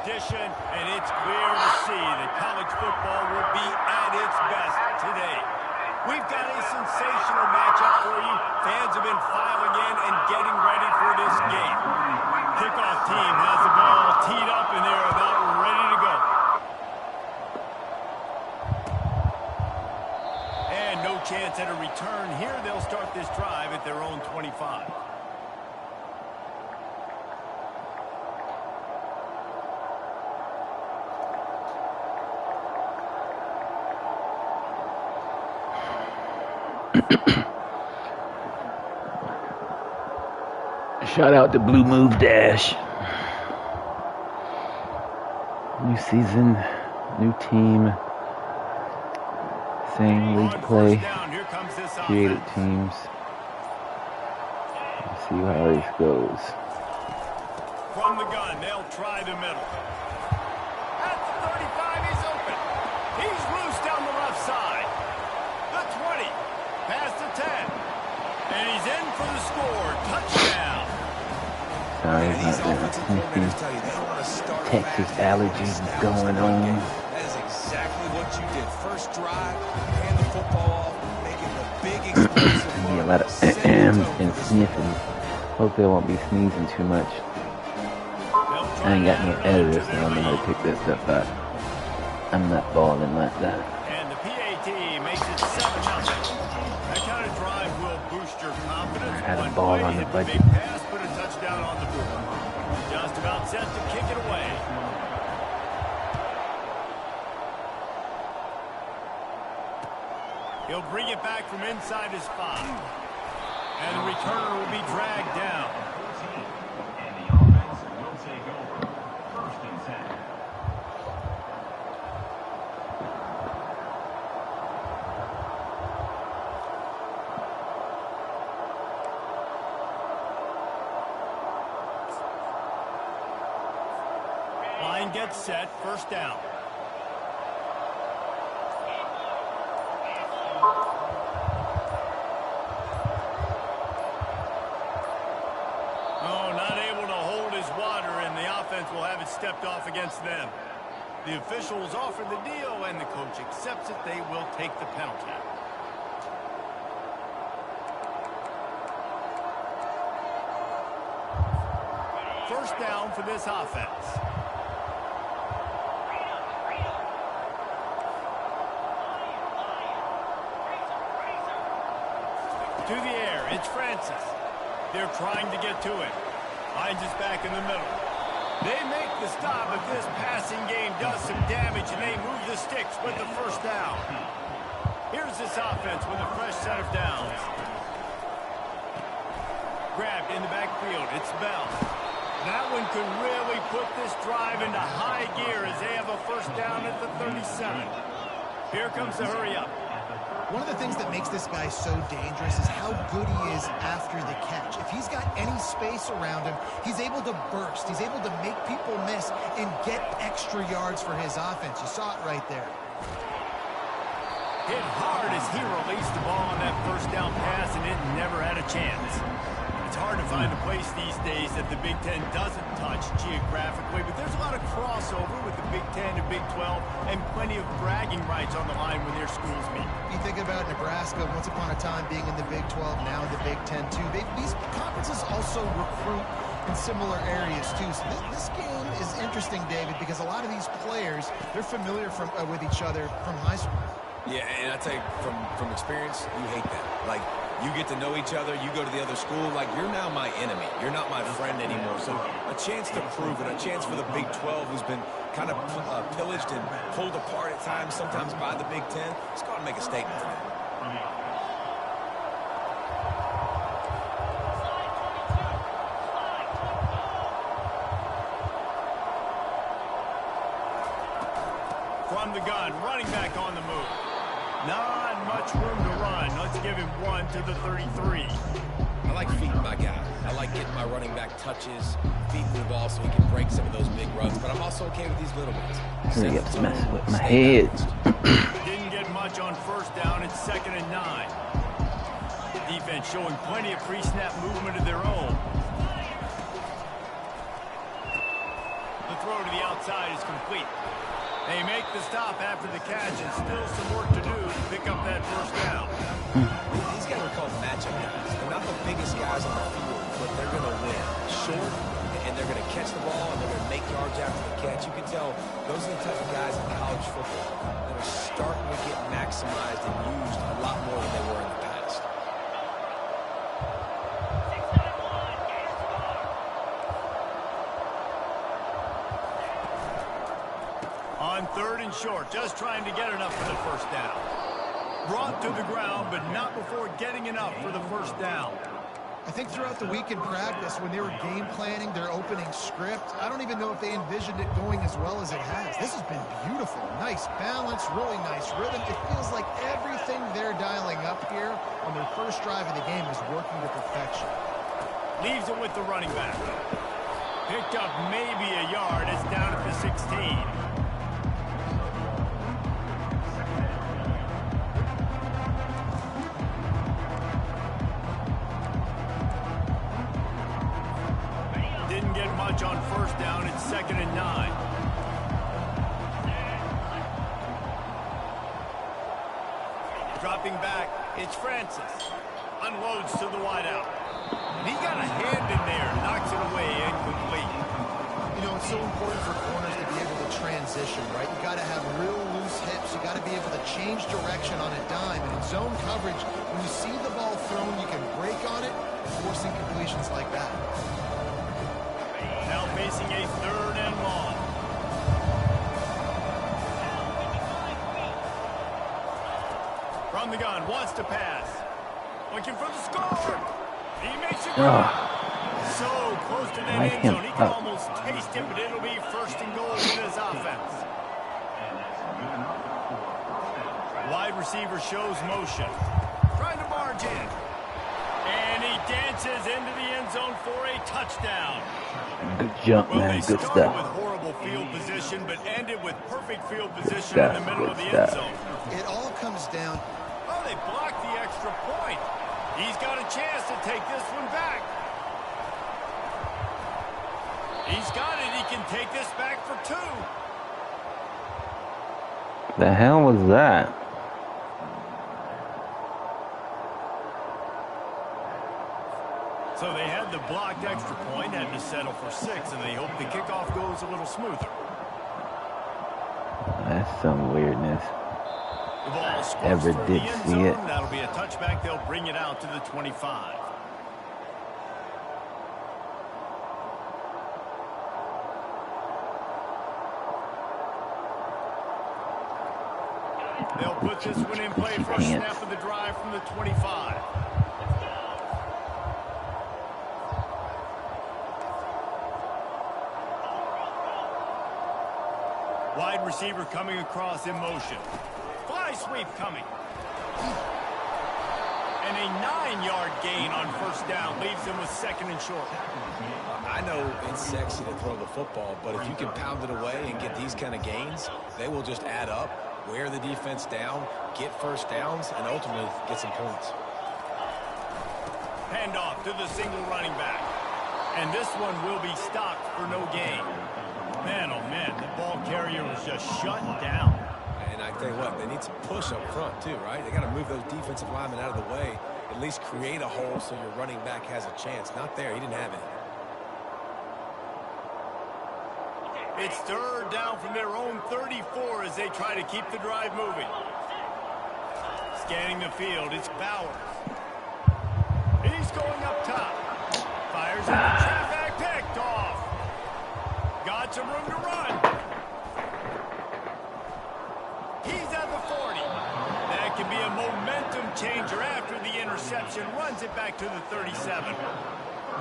tradition, and it's clear to see that college football will be at its best today. We've got a sensational matchup for you. Fans have been filing in and getting ready for this game. Kickoff team has the ball teed up, and they're about ready to go. And no chance at a return here. They'll start this drive at their own 25. Shout out to Blue Move Dash. New season, new team, same league play, created teams. Let's see how this goes. From the gun, they'll try the middle. At the 35, he's open. He's loose down the left side. The 20, past the 10. And he's in for the score. Touchdown. Sorry about Texas allergies going on. That is exactly what you did. First drive, hand the football off, making the big explosive. A lot of ahs and sniffing. Hope they won't be sneezing too much. I ain't got no editor, so I don't know how to pick that stuff up. I'm not balling like that. And the PAT makes it 7-0. That kind of drive will boost your confidence. I had a ball on the budget. Pass, put a touchdown on the board. Just about set to kick it away. He'll bring it back from inside his 5. And the returner will be dragged down. And the offense will take over. 1st and 10. Line gets set, 1st down. Oh, not able to hold his water, and the offense will have it stepped off against them. The officials offer the deal, and the coach accepts it. They will take the penalty. First down for this offense. To the air, it's Francis. They're trying to get to it. Hines is back in the middle. They make the stop, but this passing game does some damage, and they move the sticks with the 1st down. Here's this offense with a fresh set of downs. Grabbed in the backfield, it's Bell. That one could really put this drive into high gear as they have a 1st down at the 37. Here comes the hurry up. One of the things that makes this guy so dangerous is how good he is after the catch. If he's got any space around him, he's able to burst. He's able to make people miss and get extra yards for his offense. You saw it right there. Hit hard as he released the ball on that 1st down pass, and it never had a chance. It's hard to find a place these days that the Big Ten doesn't touch geographically, but there's a lot of crossover with the Big Ten and Big 12 and plenty of bragging rights on the line when their schools meet. You think about Nebraska, once upon a time being in the Big 12, now in the Big 10 too. These conferences also recruit in similar areas too. So this game is interesting, David, because a lot of these players, they're familiar with each other from high school. Yeah, and I tell you, from experience, you hate that. Like, you get to know each other, you go to the other school, like, you're now my enemy. You're not my friend anymore. So a chance to prove it, a chance for the Big 12, who's been kind of pillaged and pulled apart at times, sometimes by the Big 10. Let's go and make a statement today. From the gun, running back on the move. Not much room to run. Let's give him 1 to the 33. I like feeding my guy. I like getting my running back touches, feeding the ball so he can break some of those big runs, but I'm also okay with these little ones. Hurry up, messing with my head. Didn't get much on 1st down. It's 2nd and 9. Defense showing plenty of pre-snap movement of their own. The throw throw to the outside is complete. They make the stop after the catch, and still some work to do to pick up that first down. These guys are called matchup guys. They're not the biggest guys on the field, but they're going to win. Short, and they're going to catch the ball, and they're going to make yards after the catch. You can tell those are the type of guys in college football that are starting to get maximized and used a lot more than they were in the past. On 3rd and short, just trying to get enough for the first down. Brought to the ground, but not before getting enough for the first down. I think throughout the week in practice, when they were game planning their opening script, I don't even know if they envisioned it going as well as it has. This has been beautiful. Nice balance, really nice rhythm. It feels like everything they're dialing up here on their first drive of the game is working to perfection. Leaves it with the running back. Picked up maybe a yard. It's down at the 16. Didn't get much on first down. It's 2nd and 9. Dropping back, it's Francis. Unloads to the wideout. And he got a hand in there, knocks it away, incomplete. You know, it's so important for corners to be able to transition, right? You got to have real loose hips. You got to be able to change direction on a dime. And in zone coverage, when you see the ball thrown, you can break on it, forcing completions like that. Now facing a 3rd and long. From the gun, wants to pass. Looking for the score. He makes it go. So close to that end zone. He can almost taste it, but it'll be 1st and goal for his offense. Wide receiver shows motion. Trying to barge in. And he dances into the end zone for a touchdown. Good jump, man. They Good started stuff. with horrible field position, but ended with perfect field position in the middle of the end zone. It all comes down. Oh, they blocked the extra point. He's got a chance to take this one back. He's got it. He can take this back for 2. The hell was that? So they had the blocked extra point, had to settle for 6, and they hope the kickoff goes a little smoother. That's some weirdness. The ball squirts Ever for did the end see zone. it. That'll be a touchback. They'll bring it out to the 25. They'll put this one in play for a snap of the drive from the 25. Wide receiver coming across in motion. Fly sweep coming. And a 9-yard gain on first down leaves them with 2nd and short. I know it's sexy to throw the football, but if you can pound it away and get these kind of gains, they will just add up, wear the defense down, get first downs, and ultimately get some points. Handoff to the single running back. And this one will be stopped for no gain. Man, oh man, the ball carrier was just shut down. And I tell you what, they need some push up front too, right? They got to move those defensive linemen out of the way, at least create a hole so your running back has a chance. Not there, he didn't have it. It's 3rd down from their own 34 as they try to keep the drive moving. Scanning the field, it's Bowers. He's going up top. Fires in the traffic, picked off. Got some room to run. He's at the 40. That can be a momentum changer after the interception. Runs it back to the 37.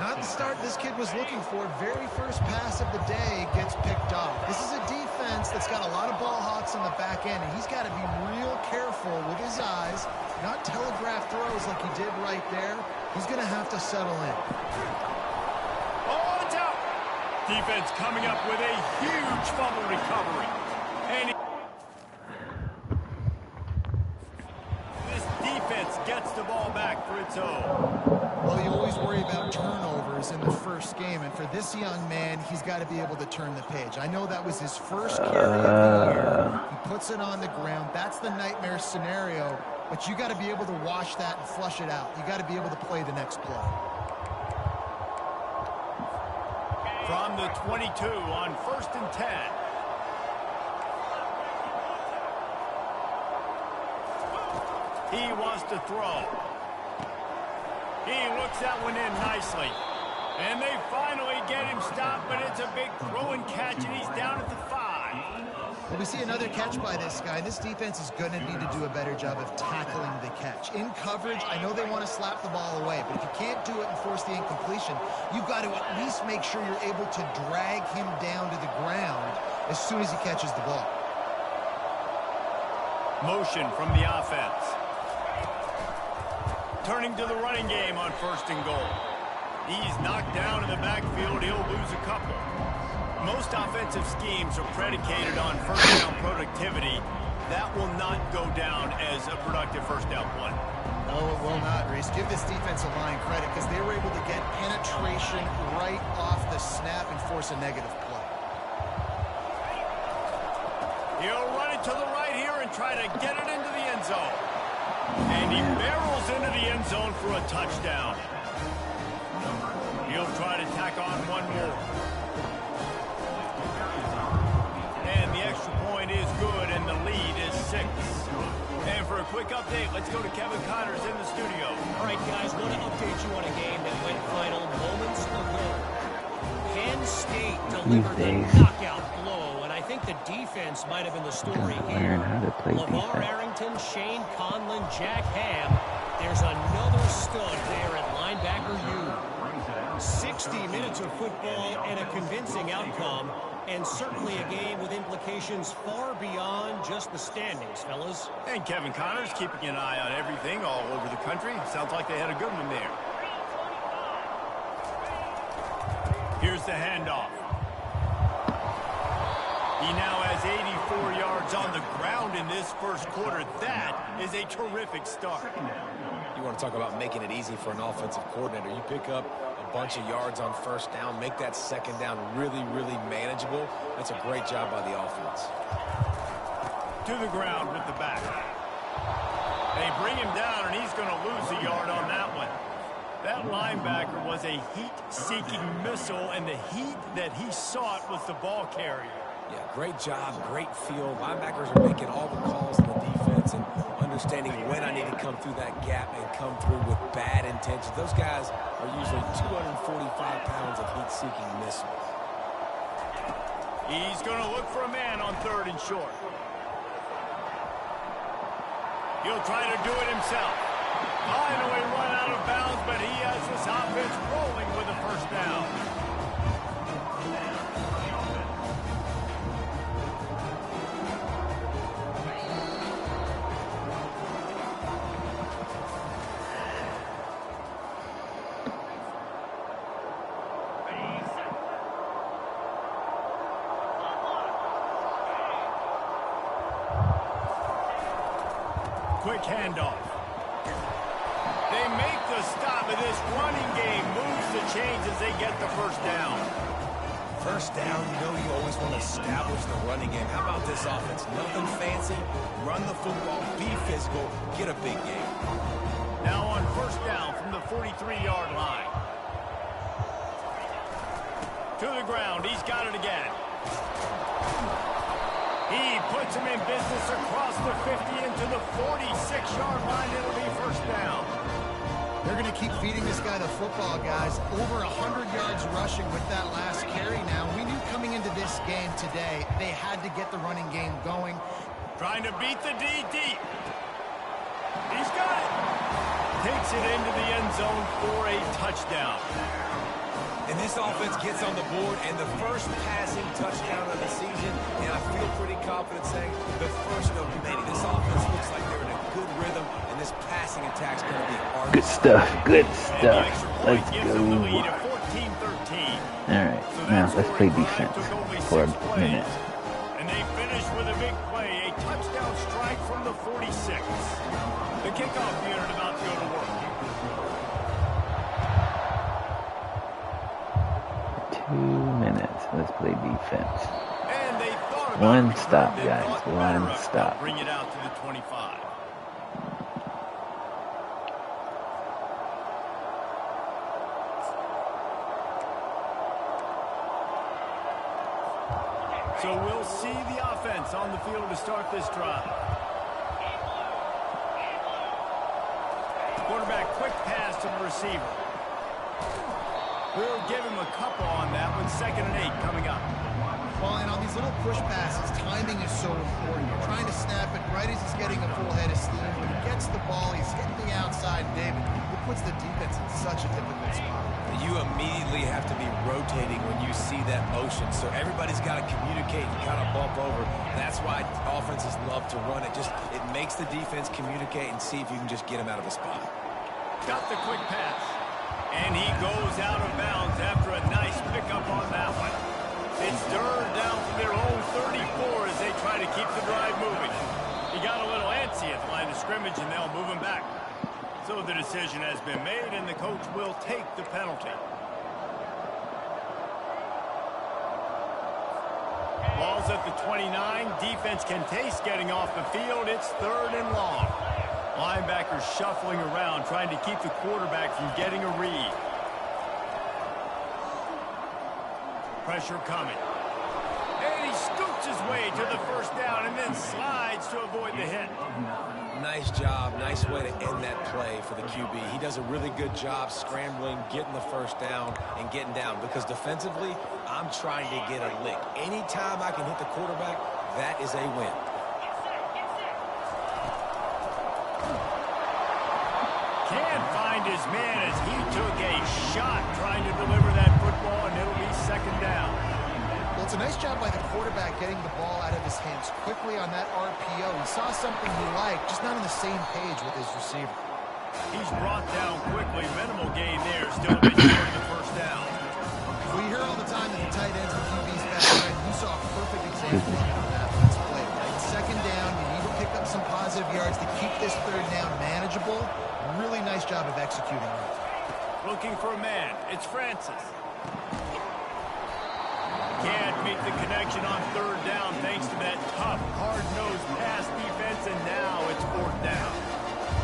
Not the start this kid was looking for. Very first pass of the day gets picked off. This is a defense that's got a lot of ball hawks on the back end, and he's got to be real careful with his eyes, not telegraph throws like he did right there. He's going to have to settle in. Oh, it's out. Defense coming up with a huge fumble recovery. And this defense gets gets the ball back for its own. Well, you always worry about turnovers in the first game, and for this young man, he's got to be able to turn the page. I know that was his first carry of the year. He puts it on the ground. That's the nightmare scenario, but you got to be able to wash that and flush it out. You got to be able to play the next play. From the 22 on 1st and 10. He wants to throw. He looks that one in nicely. And they finally get him stopped, but it's a big throw and catch, and he's down at the 5. Well, we see another catch by this guy. This defense is going to need to do a better job of tackling the catch. In coverage, I know they want to slap the ball away, but if you can't do it and force the incompletion, you've got to at least make sure you're able to drag him down to the ground as soon as he catches the ball. Motion from the offense. Turning to the running game on 1st and goal. He's knocked down in the backfield. He'll lose a couple. Most offensive schemes are predicated on first down productivity. That will not go down as a productive first down play. No, it will not, Reese. Give this defensive line credit because they were able to get penetration right off the snap and force a negative play. He'll run it to the right here and try to get it into the end zone. And he barrels into the end zone for a touchdown. He'll try to tack on one more. And the extra point is good, and the lead is 6. And for a quick update, let's go to Kevin Connors in the studio. All right, guys, want to update you on a game that went final moments ago. Penn State delivered a knockout blow, and I think the defense might have been the story here. LeVar Arrington, Shane Conlon, Jack Ham. There's another stud there at linebacker U. 60 minutes of football and a convincing outcome, and certainly a game with implications far beyond just the standings, fellas. And Kevin Connors keeping an eye on everything all over the country. Sounds like they had a good one there. Here's the handoff. He now has 84 yards on the ground in this first quarter. That is a terrific start. You want to talk about making it easy for an offensive coordinator. You pick up a bunch of yards on first down, make that second down really, really manageable. That's a great job by the offense. To the ground with the back. They bring him down, and he's going to lose a yard on that one. That linebacker was a heat-seeking missile, and the heat that he sought was the ball carrier. Yeah, great job, great feel. Linebackers are making all the calls in the defense and understanding when I need to come through that gap and come through with bad intentions. Those guys are usually 245 pounds of heat-seeking missiles. He's going to look for a man on 3rd and short. He'll try to do it himself. Finally run out of bounds, but he has this offense rolling with a first down. Quick handoff. They make the stop, and this running game moves the chains as they get the first down. First down, you know you always want to establish the running game. How about this offense? Nothing fancy. Run the football, be physical, get a big game. Now on first down from the 43-yard line. To the ground, he's got it again. He puts him in business across the 50 into the 46-yard line. It'll be first down. They're going to keep feeding this guy the football, guys. Over 100 yards rushing with that last carry now. We knew coming into this game today, they had to get the running game going. Trying to beat the D deep. He's got it. Takes it into the end zone for a touchdown. And this offense gets on the board, and the first passing touchdown of the season, and I feel pretty confident saying the first of many. This offense looks like they're in a good rhythm, and this passing attack's going to be hard. Good stuff, good stuff. Let's go. Alright, now let's play defense for a minute. And they finish with a big play, a touchdown strike from the 46. The kickoff unit about to go to work. 2 minutes. Let's play defense. And they thought about One it, stop, they guys. thought better One of it. stop. Bring it out to the 25. So we'll see the offense on the field to start this drive. Quarterback quick pass to the receiver. We'll give him a couple on that one. 2nd and 8 coming up. Well, and on these little push passes, timing is so important. You're trying to snap it right as he's getting a full head of steam. When he gets the ball, he's hitting the outside, David. It puts the defense in such a difficult spot. You immediately have to be rotating when you see that motion. So everybody's got to communicate and kind of bump over. That's why offenses love to run it. It makes the defense communicate and see if you can just get him out of a spot. Got the quick pass. And he goes out of bounds after a nice pickup on that one. It's Durr down from their own 34 as they try to keep the drive moving. He got a little antsy at the line of scrimmage, and they'll move him back. So the decision has been made, and the coach will take the penalty. Ball's at the 29. Defense can taste getting off the field. It's 3rd and long. Linebackers shuffling around, trying to keep the quarterback from getting a read. Pressure coming. And he scoots his way to the 1st down and then slides to avoid the hit. Nice job. Nice way to end that play for the QB. He does a really good job scrambling, getting the 1st down, and getting down. Because defensively, I'm trying to get a lick. Anytime I can hit the quarterback, that is a win. Can't find his man as he took a shot trying to deliver that football, and it'll be 2nd down. Well, it's a nice job by the quarterback getting the ball out of his hands quickly on that RPO. He saw something he liked, just not on the same page with his receiver. He's brought down quickly. Minimal gain there. Still a bit short of the 1st down. We hear all the time that the tight end's the QB's best friend. You saw a perfect example of that last play. Right? 2nd down, you need to pick up some positive yards to keep this 3rd down manageable. Really nice job of executing it. Looking for a man. It's Francis. Can't make the connection on 3rd down thanks to that tough, hard-nosed pass defense, and now it's 4th down.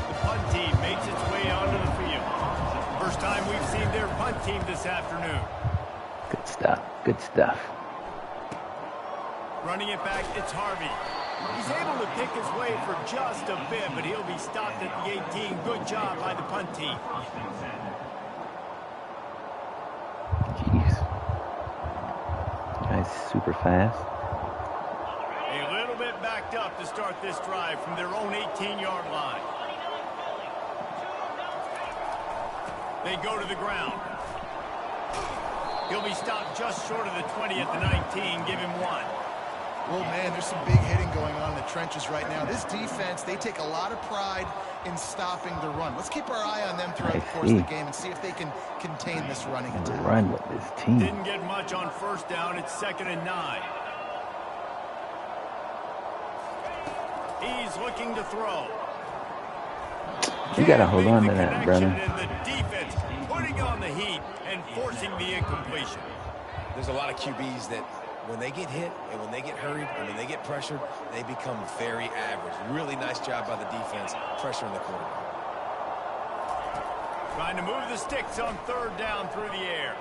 The punt team makes its way onto the field. First time we've seen their punt team this afternoon. Good stuff. Good stuff. Running it back, it's Harvey. He's able to pick his way for just a bit, but he'll be stopped at the 18. Good job by the punt team. Jeez. Guy's super fast. A little bit backed up to start this drive from their own 18-yard line. They go to the ground. He'll be stopped just short of the 20 at the 19. Give him 1. Well, man, there's some big hitting going on in the trenches right now. This defense, they take a lot of pride in stopping the run. Let's keep our eye on them throughout the course of the game and see if they can contain this running attack. Run with this team. Didn't get much on 1st down. It's 2nd and 9. He's looking to throw. You got to hold on to that, brother. And the defense putting on the heat and forcing the incompletion. There's a lot of QBs that when they get hit and when they get hurried and when they get pressured, they become very average. Really nice job by the defense pressuring the quarterback. Trying to move the sticks on 3rd down through the air.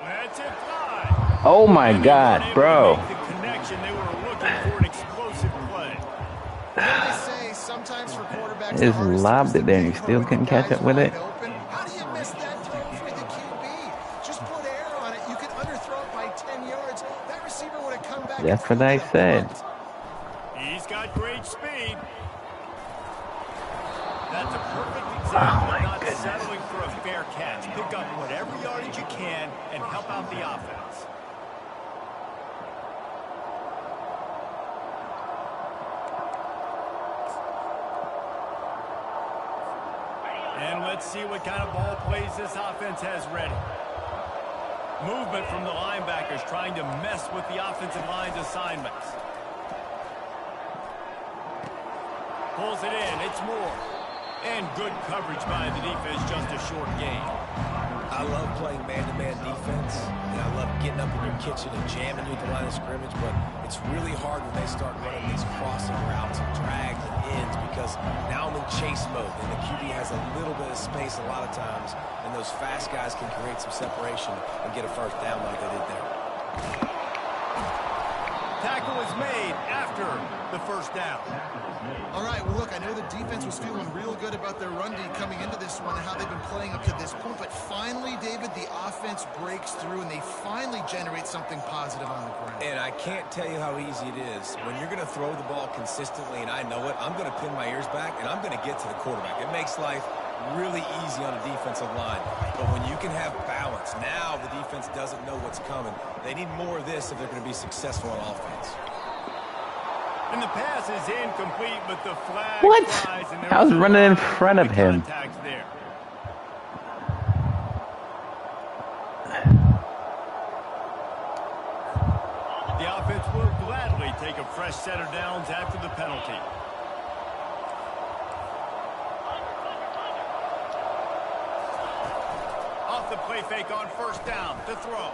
That's it, fly. Oh my God, bro. The connection, they were looking for an explosive play. They say sometimes for quarterbacks, Just lobbed it there and you still couldn't catch up with it. How do you miss that throw for the QB? Just put air on it. You could underthrow it by 10 yards. That receiver would have come back. That's what I said. He's got great speed. That's a perfect example of not settling for a fair catch. Pick up whatever yardage you can and help out the offense. And let's see what kind of ball plays this offense has ready. Movement from the linebackers trying to mess with the offensive line's assignments. Pulls it in. It's Moore. And good coverage by the defense, just a short gain. I love playing man-to-man defense, and I love getting up in your kitchen and jamming you at the line of scrimmage, but it's really hard when they start running these crossing routes and drags and ends because now I'm in chase mode, and the QB has a little bit of space a lot of times, and those fast guys can create some separation and get a first down like they did there. Tackle is made after the first down. All right, well, look, I know the defense was feeling real good about their run D coming into this one and how they've been playing up to this point, but finally, David, the offense breaks through and they finally generate something positive on the ground. And I can't tell you how easy it is. When you're going to throw the ball consistently, and I know it, I'm going to pin my ears back, and I'm going to get to the quarterback. It makes life really easy on a defensive line. But when you can have balance, now the defense doesn't know what's coming. They need more of this if they're going to be successful on offense. And the pass is incomplete, but the flag What? flies, and I was running in front of him. There. The offense will gladly take a fresh set of downs after the penalty. Off the play fake on first down to throw.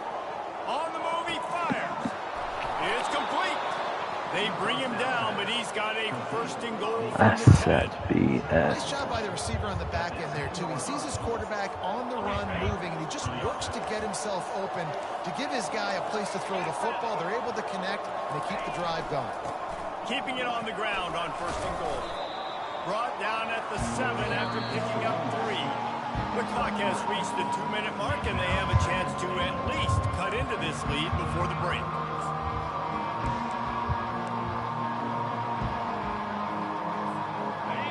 On the move, he fires. It's complete. They bring him down, but he's got a first and goal from the 10. That's BS. Nice job by the receiver on the back end there, too. He sees his quarterback on the run moving, and he just works to get himself open to give his guy a place to throw the football. They're able to connect, and they keep the drive going. Keeping it on the ground on first and goal. Brought down at the 7 after picking up 3. The clock has reached the 2-minute mark, and they have a chance to at least cut into this lead before the break.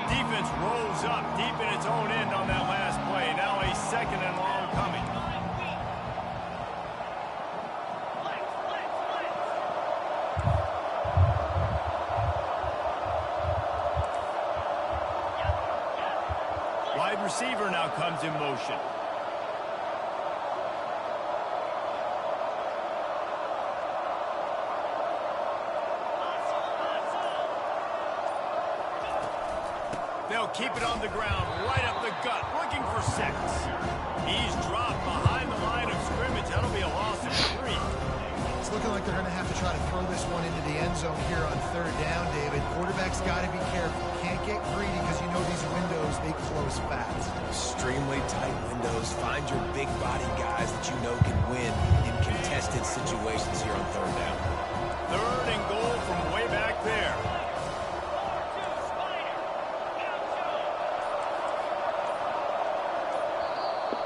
Defense rolls up deep in its own end on that last play. Now a second and long coming. Wide receiver now comes in motion. They'll keep it on the ground, right up the gut, looking for 6. He's dropped behind the line of scrimmage. That'll be a loss of 3. It's looking like they're going to have to try to throw this one into the end zone here on third down, David. Quarterback's got to be careful. Can't get greedy because you know these windows, they close fast. Extremely tight windows. Find your big body guys that you know can win in contested situations here on third down. Third and goal from way back there.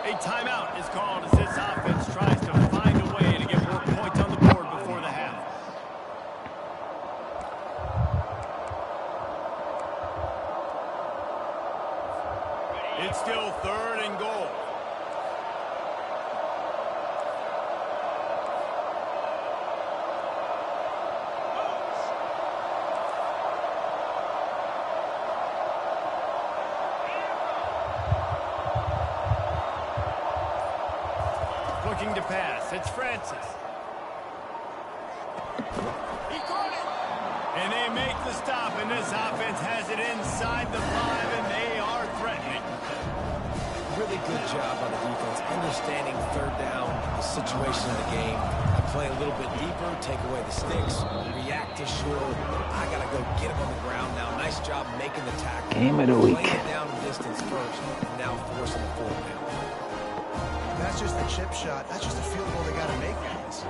A timeout is called as this offense tries to find a way to get more points on the board before the half. It's still third and goal. Looking to pass. It's Francis. He caught it. And they make the stop, and this offense has it inside the 5, and they are threatening. Really good job on the defense, understanding third down, the situation of the game. I play a little bit deeper, take away the sticks, react to short. I got to go get him on the ground now. Nice job making the tackle. Game of the week. Playing it down distance first, and now forcing the fourth down. That's just a chip shot. That's just a field goal they got to make, guys.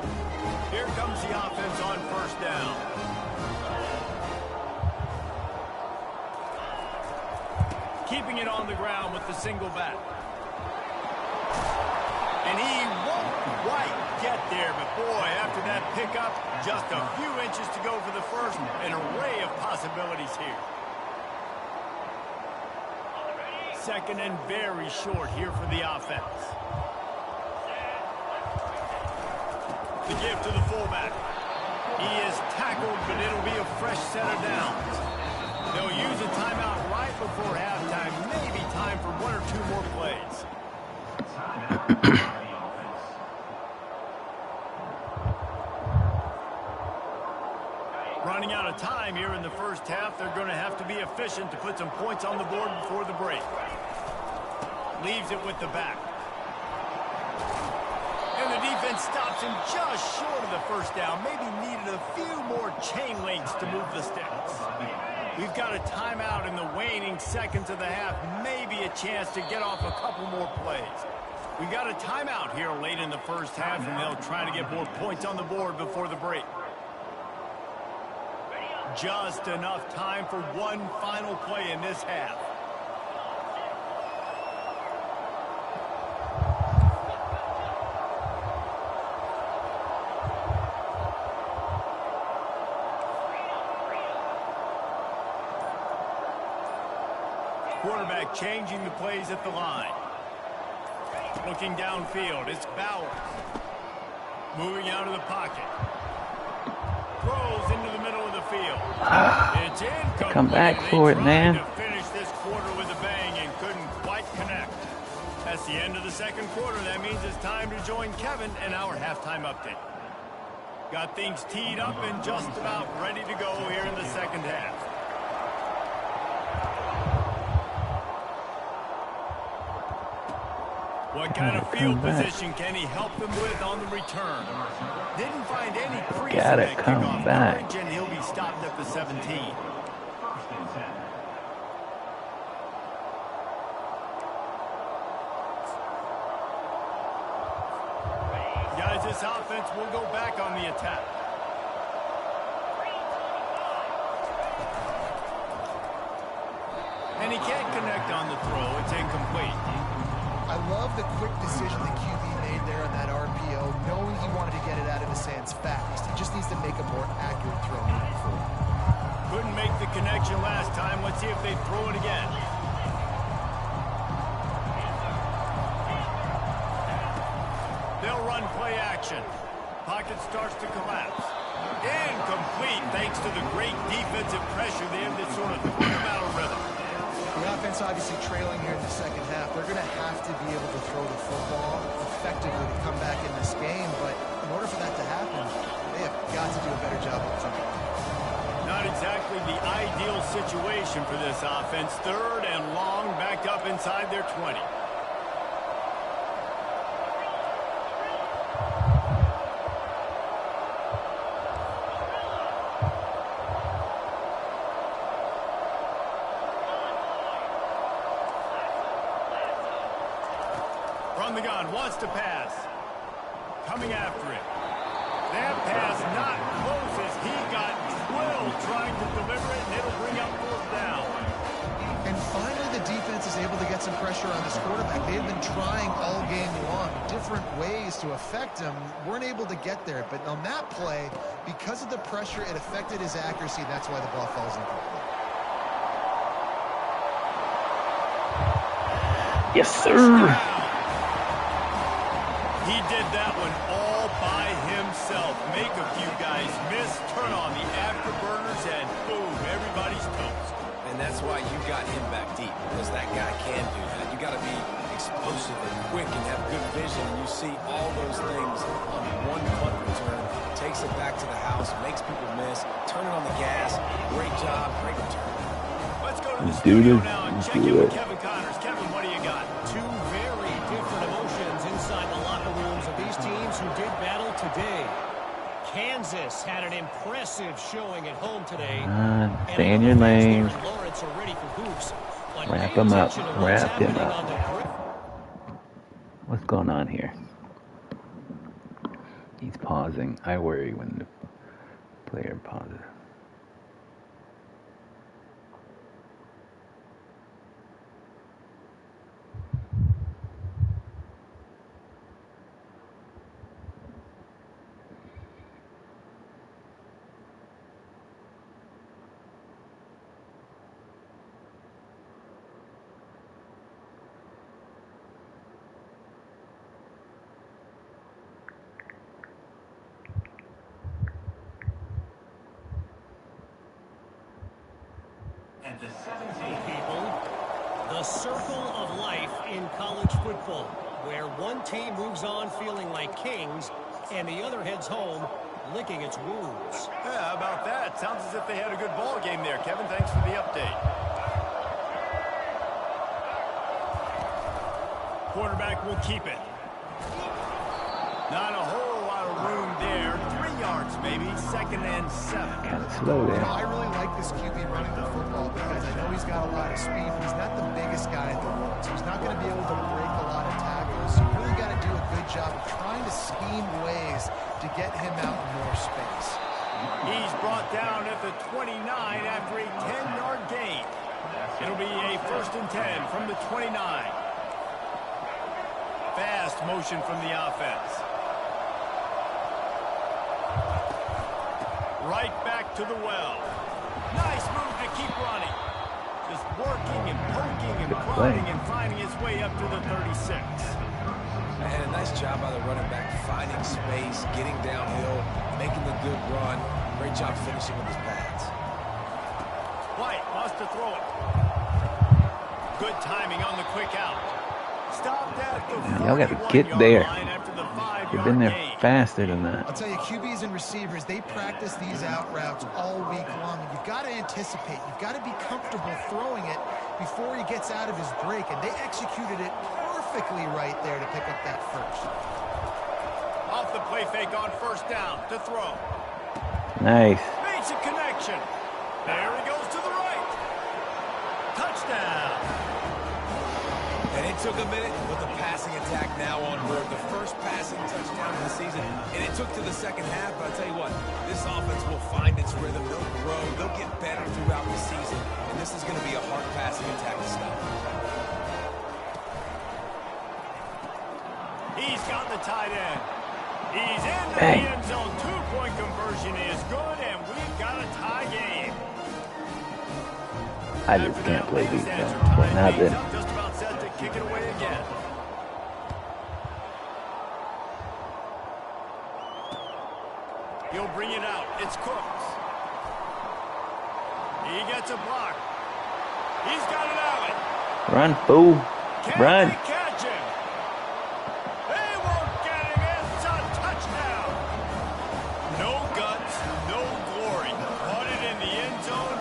Here comes the offense on first down. Keeping it on the ground with the single back. And he won't quite get there, but boy, after that pickup, just a few inches to go for the first. An array of possibilities here. Second and very short here for the offense. The give to the fullback. He is tackled, but it'll be a fresh set of downs. They'll use a timeout right before halftime. Maybe time for 1 or 2 more plays. Running out of of time here in the first half. They're going to have to be efficient to put some points on the board before the break. Leaves it with the back. And the defense stops him just short of the first down. Maybe needed a few more chain links to move the sticks. We've got a timeout in the waning seconds of the half. Maybe a chance to get off a couple more plays. We got a timeout here late in the first half, and they'll try to get more points on the board before the break. Just enough time for one final play in this half. Quarterback changing the plays at the line. Looking downfield, it's Bowers. Moving out of the pocket. Throws into the middle of the field. It's incomplete. Come back for it, man. To finish this quarter with a bang and couldn't quite connect. That's the end of the second quarter. That means it's time to join Kevin and our halftime update. Got things teed up and just about ready to go here in the second half. What kind of field position can he help them with on the return? Didn't find any crease in that kickoff coverage, and he'll be stopped at the 17. Guys, this offense will go back on the attack. And he can't connect on the throw. It's incomplete. I love the quick decision the QB made there on that RPO, knowing he wanted to get it out of his hands fast. He just needs to make a more accurate throw moving forward. Couldn't make the connection last time. Let's see if they throw it again. They'll run play action. Pocket starts to collapse. Incomplete thanks to the great defensive pressure there that sort of threw him out of rhythm. The offense obviously trailing here in the second half. They're going to have to be able to throw the football effectively to come back in this game. But in order for that to happen, they have got to do a better job up front. Not exactly the ideal situation for this offense. Third and long, backed up inside their 20. From the gun, wants to pass. Coming after it. That pass not close as he got drilled trying to deliver it, and it'll bring up fourth down. And finally the defense is able to get some pressure on this quarterback. They've been trying all game long, different ways to affect him. Weren't able to get there, but on that play, because of the pressure, it affected his accuracy. That's why the ball falls incomplete. Yes, sir. He did that one all by himself. Make a few guys miss, turn on the afterburners, and boom, everybody's toast. And that's why you got him back deep, because that guy can do that. You got to be explosive and quick and have good vision, and you see all those things on one punt return. Takes it back to the house, makes people miss, turning on the gas. Great job, great return. Let's go to the studio now and check in with Kevin Connors. Kevin, what do you got? Two very different emotions inside the locker rooms of these teams who did battle today. Kansas had an impressive showing at home today. Stay in your lane. Lawrence are ready for hoops. Wrap him up. Wrap him up. What's going on here? He's pausing. I worry when the player pauses. The circle of life in college football, where one team moves on feeling like kings and the other heads home licking its wounds. Yeah, how about that? Sounds as if they had a good ball game there, Kevin. Thanks for the update. Quarterback will keep it. Not a whole lot of room there. 3 yards, maybe. 2nd and 7. Kind of slow there. I really like this QB running the football because I know he's got a lot of speed, but he's not the biggest guy in the world, so he's not going to be able to break a lot of tackles. So you really got to do a good job of trying to scheme ways to get him out in more space. He's brought down at the 29 after a 10-yard gain. It'll be a 1st and 10 from the 29. Fast motion from the offense. Right back to the well. Nice move to keep running. Just working and poking and prodding and finding his way up to the 36. And a nice job by the running back, finding space, getting downhill, making the good run. Great job finishing with his pads. White wants to throw it. Good timing on the quick out. Stopped at the Y'all got to get there. line after the 5-yard You've been there gain. faster than that. I'll tell you, QBs and receivers, they practice these out routes all week long. And you've got to anticipate. You've got to be comfortable throwing it before he gets out of his break. And they executed it perfectly right there to pick up that first. Off the play fake on 1st down to throw. Nice. Makes a connection. There he goes to the right. Touchdown. And it took a minute with the passing attack now on board. The first passing touchdown of the season. And it took to the 2nd half, but I'll tell you what, this offense will find its rhythm. They'll grow. They'll get better throughout the season. And this is going to be a hard passing attack to stop. He's got the tight end. He's in the end zone. 2-point conversion is good, and we've got a tie game. I just can't play defense. But not then. Just about set to kick it away again. He'll bring it out. It's Cooks. He gets a block. He's got it out. Run, fool. Run. Can they catch him? They won't get him. It's a touchdown. No guts, no glory. Caught it in the end zone.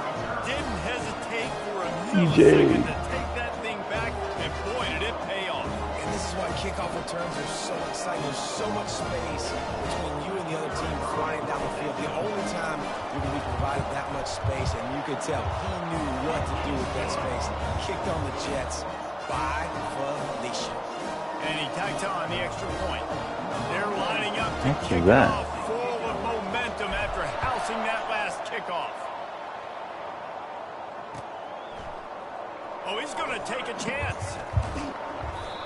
Didn't hesitate for a millisecond to take that thing back. And boy, did it pay off. And this is why kickoff returns are so exciting. There's so much space between you and the other team flying down the field. The only time you're going to be provided that much space, and you could tell he knew what to do with that space. Kicked on the Jets by Felicia. And he tacked on the extra point. They're lining up to That's kick that. off full of momentum after housing that last kickoff. Oh, he's going to take a chance.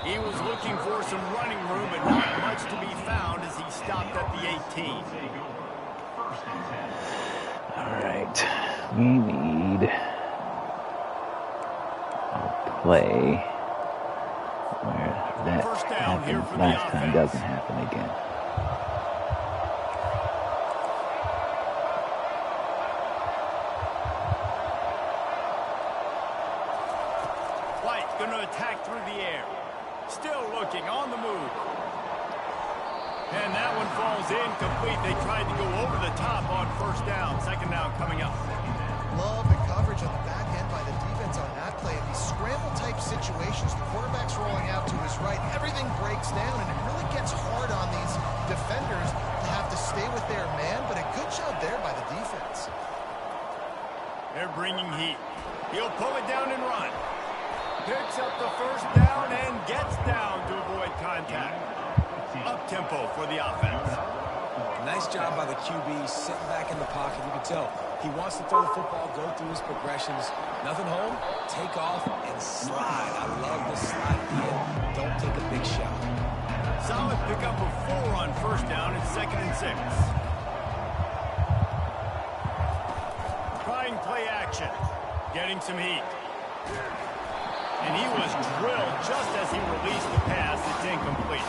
He was looking for some running room, but not much to be found as he stopped at the 18. All right. We need a play where that First down here happened for the last time offense. doesn't happen again. White going to attack through the air. Still looking on the move. And that one falls incomplete. They tried to go over the top on 1st down. 2nd down coming up. Love the coverage on the back end by the defense on that play. In these scramble-type situations, the quarterback's rolling out to his right. Everything breaks down, and it really gets hard on these defenders to have to stay with their man, but a good job there by the defense. They're bringing heat. He'll pull it down and run. Picks up the 1st down and gets down to avoid contact. Up-tempo for the offense. Nice job by the QB, sitting back in the pocket. You can tell he wants to throw the football, go through his progressions. Nothing home, take off, and slide. I love the slide at the end. Don't take a big shot. Solid pickup of 4 on 1st down and 2nd and 6. Trying play action. Getting some heat. And he was drilled just as he released the pass. It's incomplete.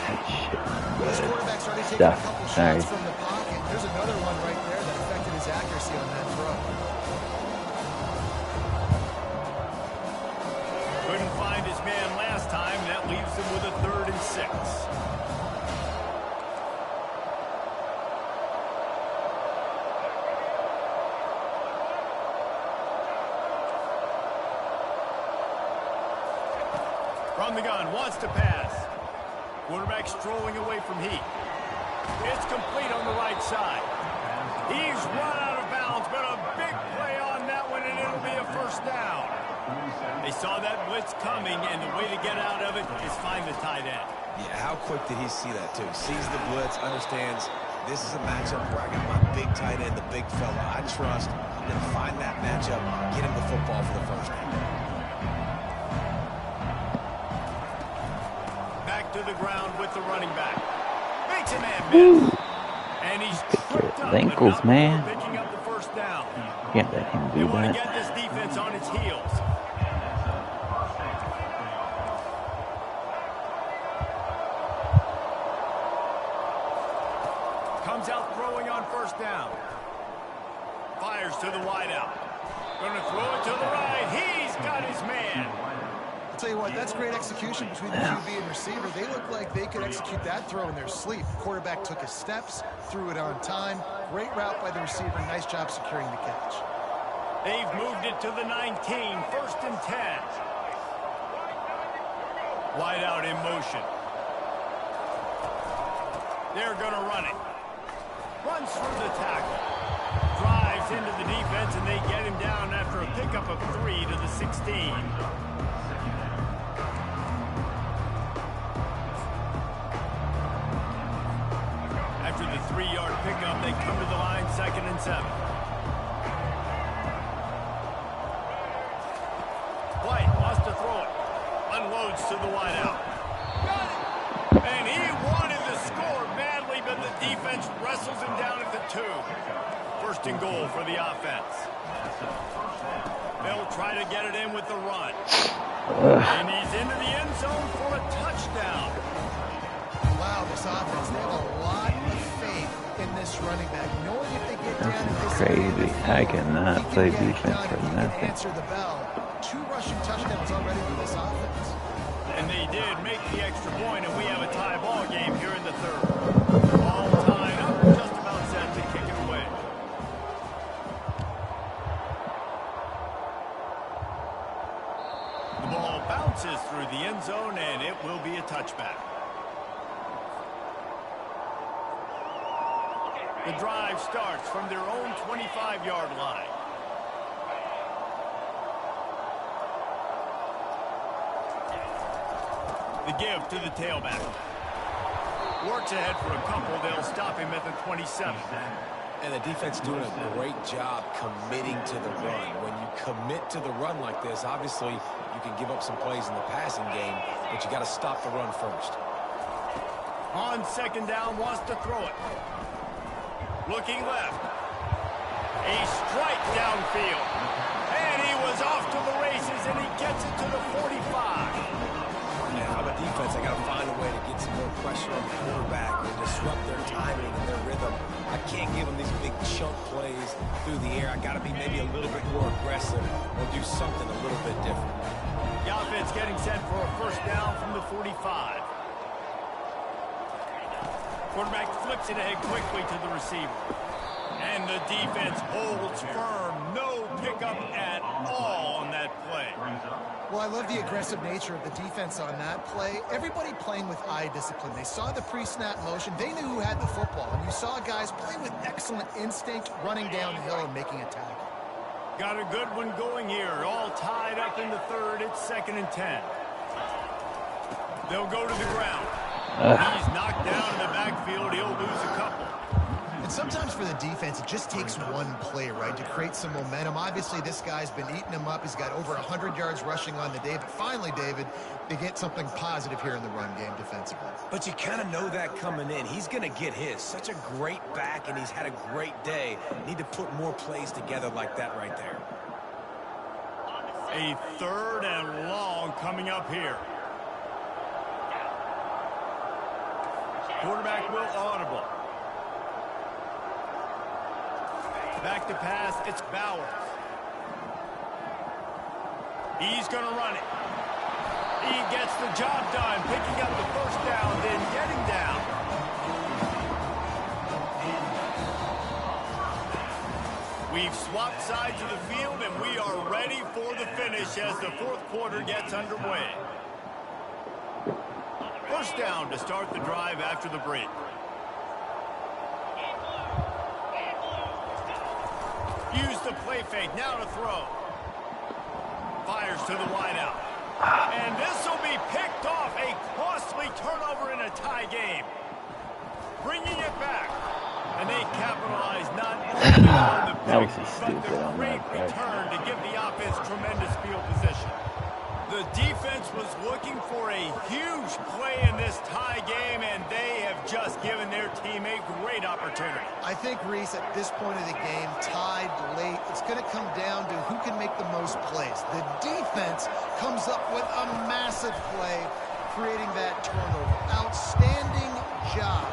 This quarterback's already taken Stuff. a couple Sorry. shots from the pocket. There's another one right there that affected his accuracy on that throw. Couldn't find his man last time. That leaves him with a 3rd and 6. On the gun, wants to pass. Quarterback strolling away from heat. It's complete on the right side. He's run out of bounds, but a big play on that one, and it'll be a first down. They saw that blitz coming, and the way to get out of it is find the tight end. Yeah, how quick did he see that, too? Sees the blitz, understands this is a matchup where I got my big tight end, the big fella I trust. I'm going to find that matchup, get him the football for the first down. Back to the ground with the running back. Makes a man miss. And he's tripped up, ankles, man. Picking up the first down. Can't let him do They want to that. get this defense on its heels. Comes out throwing on first down. Fires to the wideout. Going to throw it to the right. He's got his man. I'll tell you what, that's great execution between the QB and receiver. They look like they could execute that throw in their sleep. The quarterback took his steps, threw it on time. Great route by the receiver. Nice job securing the catch. They've moved it to the 19, first and 10. Wide out in motion. They're going to run it. Runs through the tackle. Drives into the defense, and they get him down after a pickup of 3 to the 16. After the 3-yard pickup, they come to the line, 2nd and 7. White wants to throw it. Unloads to the wideout. And he wanted to score badly, but the defense wrestles him down at the 2. First and goal for the offense. They'll try to get it in with the run. And he's into the end zone for a touchdown. Wow, this offense, they have a lot of faith in this running back. Knowing if they get down in this Crazy. I cannot play defense for nothing. Answer the bell. 2 rushing touchdowns already for this offense. And they did make the extra point, and we have a tie ball game here in the 3rd. All tied up, just about set to kick it away. The ball bounces through the end zone, and it will be a touchback. The drive starts from their own 25-yard line. The give to the tailback. Works ahead for a couple. They'll stop him at the 27. And the defense doing a great job committing to the run. When you commit to the run like this, obviously you can give up some plays in the passing game, but you got to stop the run first. On 2nd down, wants to throw it. Looking left. A strike downfield. And he was off to the races, and he gets it to the 45. I'm a defense. I got to find a way to get some more pressure on the quarterback and disrupt their timing and their rhythm. I can't give them these big chunk plays through the air. I got to be maybe a little bit more aggressive or do something a little bit different. The offense getting set for a first down from the 45. Quarterback flips it ahead quickly to the receiver. And the defense holds firm. No pickup at all on that play. Well, I love the aggressive nature of the defense on that play. Everybody playing with eye discipline. They saw the pre-snap motion. They knew who had the football. And you saw guys play with excellent instinct, running downhill and making a tackle. Got a good one going here. All tied up in the 3rd. It's 2nd and 10. They'll go to the ground. He's knocked down in the backfield. He'll lose a couple. And sometimes for the defense, it just takes one play, right, to create some momentum. Obviously, this guy's been eating him up. He's got over 100 yards rushing on the day. But finally, David, they get something positive here in the run game defensively. But you kind of know that coming in. He's going to get his. Such a great back, and he's had a great day. Need to put more plays together like that right there. A 3rd and long coming up here. Quarterback will audible. Back to pass, it's Bowers. He's going to run it. He gets the job done, picking up the first down, then getting down. We've swapped sides of the field, and we are ready for the finish as the 4th quarter gets underway. First down to start the drive after the break. Use the play fake. Now to throw. Fires to the wideout. And this will be picked off. A costly turnover in a tie game. Bringing it back. And they capitalize not only on the pick, but the great return to give the offense tremendous field position. The defense was looking for a huge play in this tie game, and they have just given their team a great opportunity. I think, Reese, at this point of the game, tied late, it's going to come down to who can make the most plays. The defense comes up with a massive play, creating that turnover. Outstanding job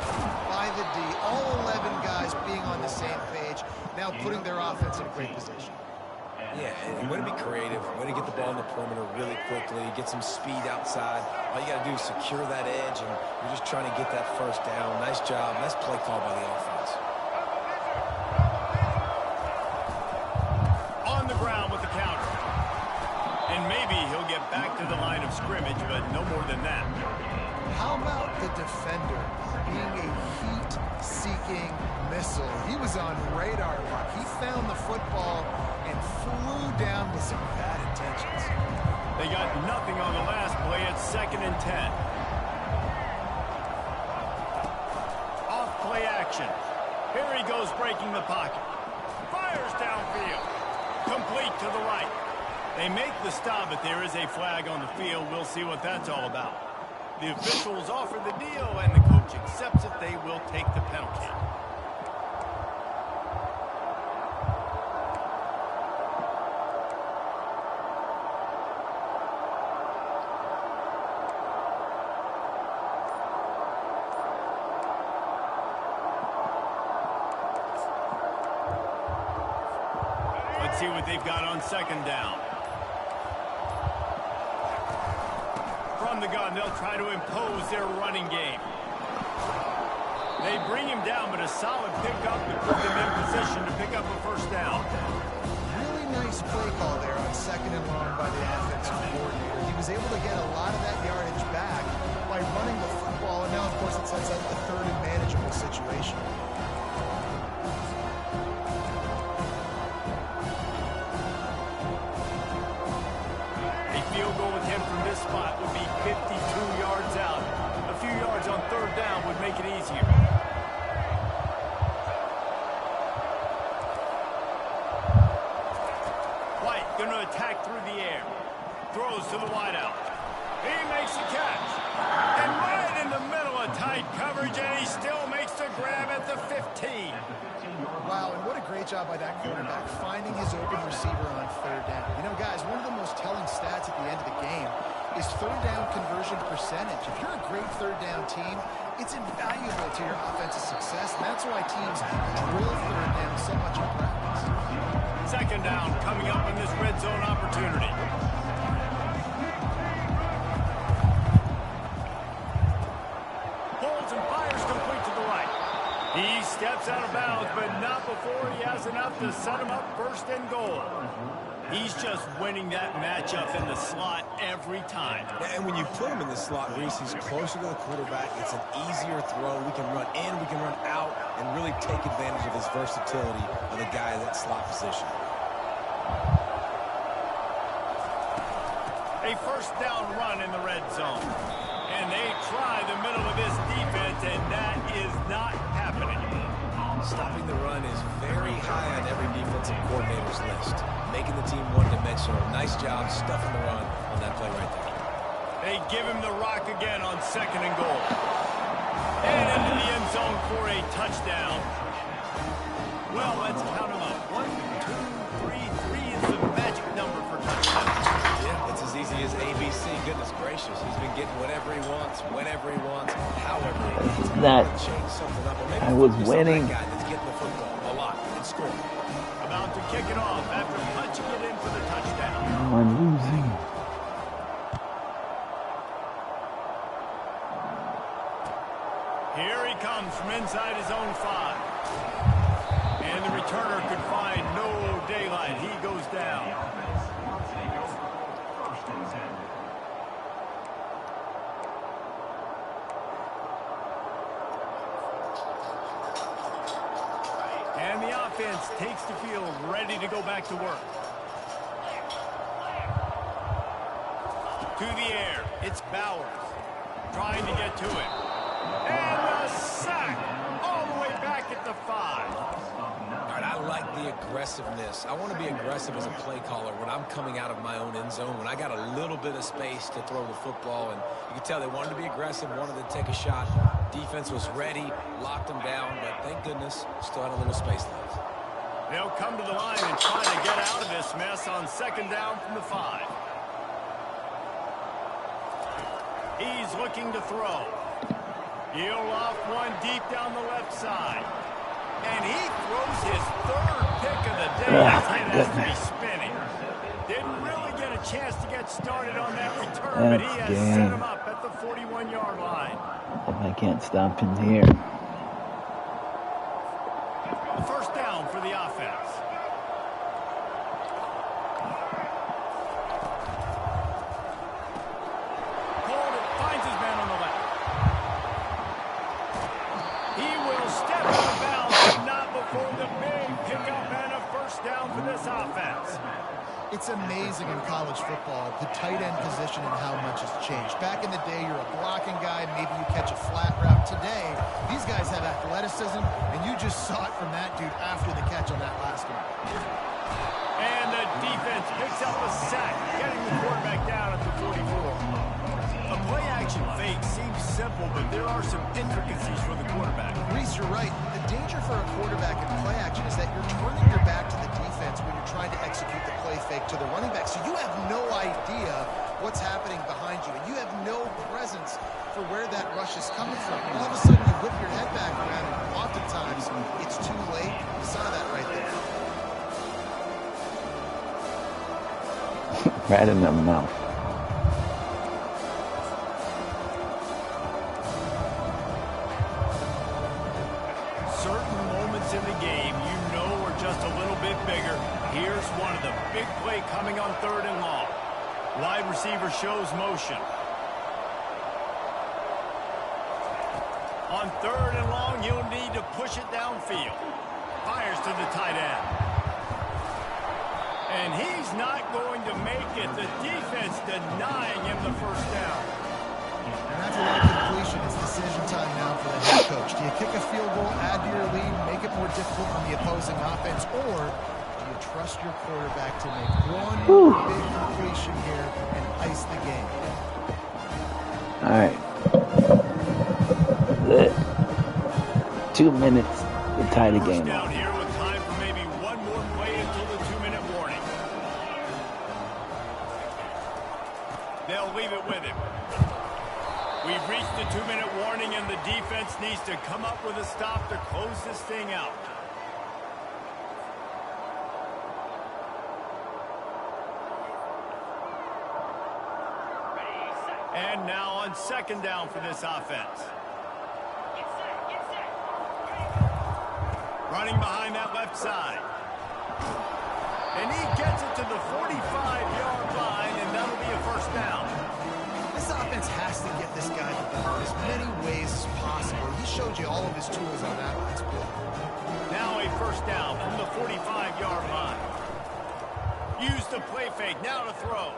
by the D. All 11 guys being on the same page, now putting their offense in a great position. Yeah, and way to be creative, way to get the ball in the perimeter really quickly, get some speed outside. All you got to do is secure that edge, and you're just trying to get that first down. Nice job. Nice play call by the offense. On the ground with the counter. And maybe he'll get back to the line of scrimmage, but no more than that. How about the defender being a heat-seeking missile? He was on radar lock. He found the football and flew down with some bad intentions. They got nothing on the last play. It's 2nd and 10. Off play action. Here he goes breaking the pocket. Fires downfield. Complete to the right. They make the stop, but there is a flag on the field. We'll see what that's all about. The officials offer the deal, and the coach accepts it. They will take the penalty. Let's see what they've got on 2nd down. From the gun, they'll try to impose their running game. They bring him down, but a solid pickup to put them in position to pick up a first down. Really nice play call there on 2nd and long by the offensive coordinator. He was able to get a lot of that yardage back by running the football, and now, of course, it sets up the 3rd and manageable situation. Field goal with him from this spot would be 52 yards out. A few yards on 3rd down would make it easier. White going to attack through the air. Throws to the wideout. He makes the catch. And right in the middle of tight coverage, and he still makes the grab at the 15. Wow, and what a great job by that quarterback, finding his open receiver on 3rd down. You know, guys, one of the most telling stats at the end of the game is 3rd down conversion percentage. If you're a great 3rd down team, it's invaluable to your offensive success, and that's why teams drill 3rd down so much in practice. 2nd down coming up in this red zone opportunity. Holds and fires complete to the right. He steps out of bounds, but not before he has enough to set him up 1st and goal. He's just winning that matchup in the slot every time. And when you put him in the slot, Reese, he's closer to the quarterback. It's an easier throw. We can run in, we can run out, and really take advantage of his versatility of the guy in that slot position. A 1st down run in the red zone. And they try the middle of this defense, and that is not happening. Stopping the run is very high on every defensive coordinator's list. Making the team one-dimensional. Nice job stuffing the run on that play right there. They give him the rock again on 2nd and goal. And into the end zone for a touchdown. Well, let's count them up. 1, 2, 3. 3 is the magic number for touchdowns. Yeah, it's as easy as ABC. Goodness gracious. He's been getting whatever he wants, whenever he wants, however he wants. That change something up. Or maybe I was winning. That guy that's getting the football a lot and scoring. About to kick it off after punching it in for the touchdown. now I'm losing. Here he comes from inside his own 5. And the returner could find no daylight. He goes down. defense takes the field ready to go back to work. To the air, it's Bowers trying to get to it. And a sack all the way back at the 5. All right, I like the aggressiveness. I want to be aggressive as a play caller when I'm coming out of my own end zone, when I got a little bit of space to throw the football. And you can tell they wanted to be aggressive, wanted to take a shot. Defense was ready, locked them down, but thank goodness, still had a little space left. They'll come to the line and try to get out of this mess on 2nd down from the 5. He's looking to throw. He'll off one deep down the left side. And he throws his 3rd pick of the day. His head has to be spinning. Didn't really get a chance to get started on that return, but he has set him up at the 41-yard line. If I can't stop him here. 1st down for the offense. Cole finds his man on the left. He will step out of bounds, but not before the big pickup and a 1st down for this offense. It's amazing in college football, the tight end position and how much has changed. Back in the day, you're a blocking guy, maybe you catch a flat route. Today, these guys have athleticism, and you just saw it from that dude after the catch on that last one. And the defense picks up a sack, getting the quarterback down at the 44. A play-action fake seems simple, but there are some intricacies for the quarterback. Reese, you're right. The danger for a quarterback in play action is that you're turning your back to the defense when you're trying to execute the play fake to the running back. So you have no idea what's happening behind you, and you have no presence for where that rush is coming from. And all of a sudden, you whip your head back around, and oftentimes it's too late. You saw that right there. Right in the mouth. Certain moments in the game you know are just a little bit bigger. Here's one of the big play coming on 3rd and long. Wide receiver shows motion. On 3rd and long, you'll need to push it downfield. Fires to the tight end. And he's not going to make it. The defense denying him the 1st down. And after that completion, it's decision time now for the head coach. Do you kick a field goal, add to your lead, make it more difficult on the opposing offense, or do you trust your quarterback to make one big completion here and ice the game? All right. 2 minutes to tie the game Down up. here with time for maybe one more play until the 2-minute warning. They'll leave it with him. We've reached the 2-minute warning, and the defense needs to come up with a stop to close this thing out. And now on 2nd down for this offense. Running behind that left side. And he gets it to the 45-yard line, and that'll be a 1st down. This offense has to get this guy the ball as many ways as possible. He showed you all of his tools on that last play. Now a 1st down from the 45-yard line. Use the play fake, now to throw.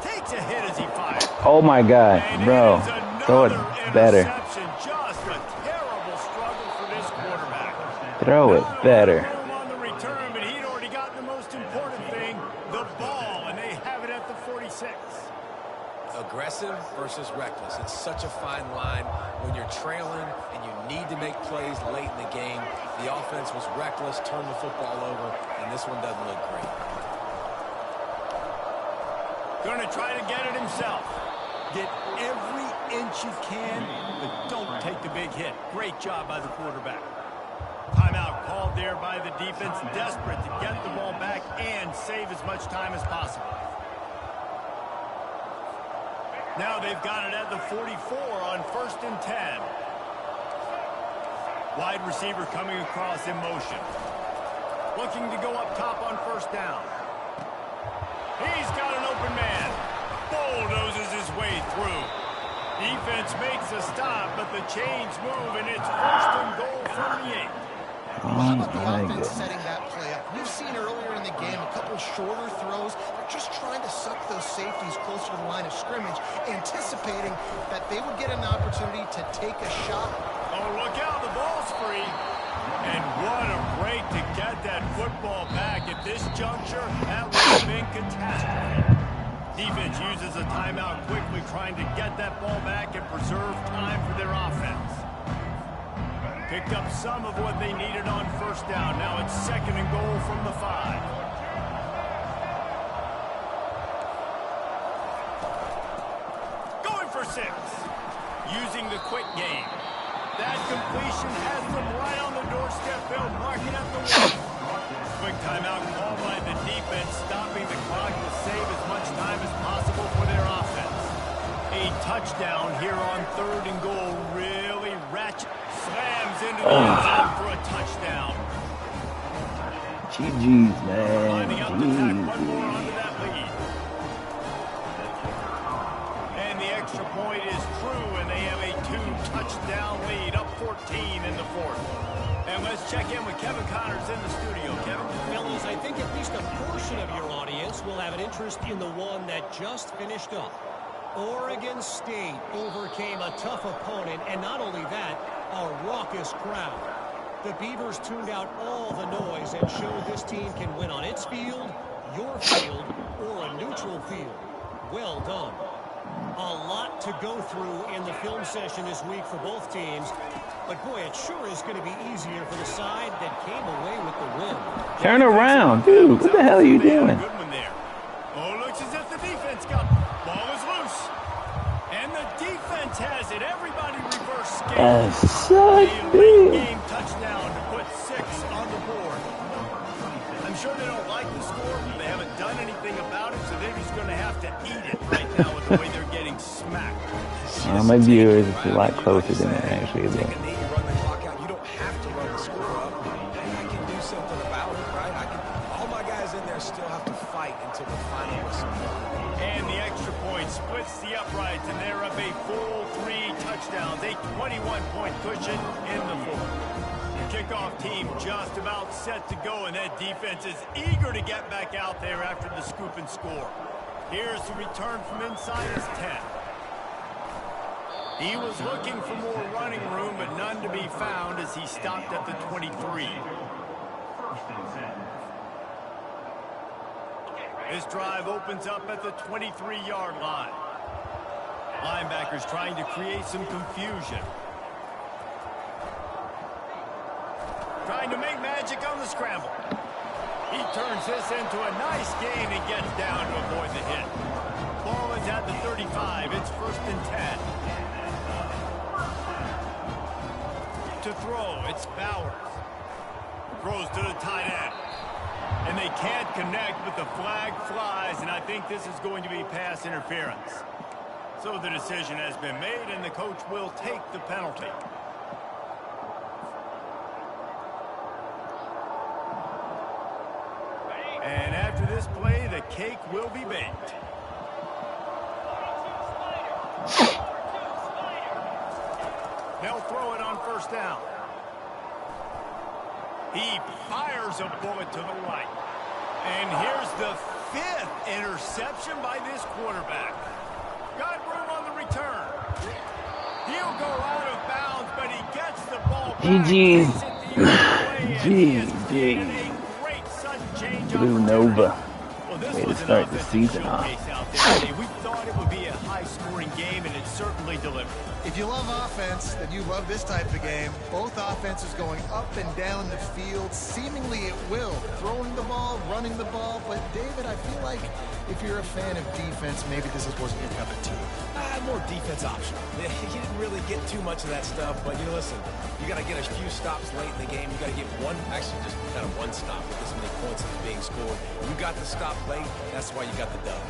Takes a hit as he fires. Oh my God, And bro. it is Throw it another better. interception. Just a terrible struggle for this quarterback. Throw it better. On the return, but he'd already gotten the most important thing, the ball, and they have it at the 46. Aggressive versus reckless. It's such a fine line when you're trailing and you need to make plays late in the game. The offense was reckless, turned the football over, and this one doesn't look great. Going to try to get it himself. Get every inch you can, but don't take the big hit. Great job by the quarterback. Timeout called there by the defense, desperate to get the ball back and save as much time as possible. Now they've got it at the 44 on 1st and 10. Wide receiver coming across in motion. Looking to go up top on 1st down. He's got an open man. Bulldozes his way through. Defense makes a stop, but the chains move, and it's 1st and goal from the 8. How about the offense setting that play up? We've seen earlier in the game a couple shorter throws. They're just trying to suck those safeties closer to the line of scrimmage, anticipating that they would get an opportunity to take a shot. Oh, look out, the ball's free. And what a break to get that football back. At this juncture, that would have been catastrophe. Defense uses a timeout quickly, trying to get that ball back and preserve time for their offense. Picked up some of what they needed on first down. Now it's 2nd and goal from the 5. Going for 6. Using the quick game. That completion has them right on the doorstep. They'll mark it at the 1. Quick timeout called by the defense, stopping the clock to save as much time as possible for their offense. A touchdown here on 3rd and goal. Really ratchet. Slams into the end zone for a touchdown. GG's, man. Lining up to tack one more onto that lead. And the extra point is true, and they have a 2-touchdown lead, up 14 in the 4th. And let's check in with Kevin Connors in the studio. Kevin? Fellas, I think at least a portion of your audience will have an interest in the one that just finished up. Oregon State overcame a tough opponent, and not only that, a raucous crowd. The Beavers tuned out all the noise and showed this team can win on its field, your field, or a neutral field. Well done. A lot to go through in the film session this week for both teams, but boy, it sure is going to be easier for the side that came away with the win. Turn around, dude. What the hell are you doing? Good one there. Oh, looks as if the defense got ball is loose. And the defense has it. Everybody reverse skate. That's so big. Game touchdown to put 6 on the board. I'm sure they don't like the score, but they haven't done anything about it, so they're just going to have to eat it right now with the way they're getting smacked. My viewers, it's a lot closer than it actually is. Take a knee, run the clock out. You don't have to run the score up. I can do something about it, right? All my guys in there still have to fight until the final whistle. And the extra point splits the uprights, and they're up a full 3 touchdowns, a 21-point cushion in the 4th. The kickoff team just about set to go, and that defense is eager to get back out there after the scoop and score. Here's the return from inside his 10. He was looking for more running room, but none to be found as he stopped at the 23. This drive opens up at the 23-yard line. Linebackers trying to create some confusion. Trying to make magic on the scramble. He turns this into a nice gain and gets down to avoid the hit. Ball is at the 35. It's 1st and 10. To throw, it's Bowers. Throws to the tight end. And they can't connect, but the flag flies, and I think this is going to be pass interference. So the decision has been made, and the coach will take the penalty. And after this play, the cake will be baked. They'll throw it on 1st down. He fires a bullet to the right. And here's the 5th interception by this quarterback. Got room on the return. He'll go out of bounds, but he gets the ball back. GG. Blue Nova. Way to start the season off. We thought it would be a high-scoring game, and it certainly delivered. If you love offense, then you love this type of game. Both offenses going up and down the field, seemingly at will. Throwing the ball, running the ball. But, David, I feel like if you're a fan of defense, maybe this wasn't your cup of tea. More defense optional. You didn't really get too much of that stuff, but, listen, you got to get a few stops late in the game. You got to get just kind of one stop with this many points that's being scored. You got the stop late. That's why you got the dub.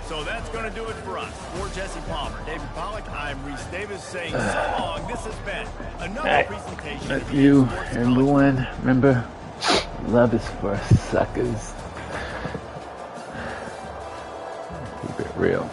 So that's going to do it for us. For Jesse Palmer, David Pollack, I'm Reese Davis saying so long. This has been another presentation. That's you, everyone. Remember, love is for suckers. Keep it real.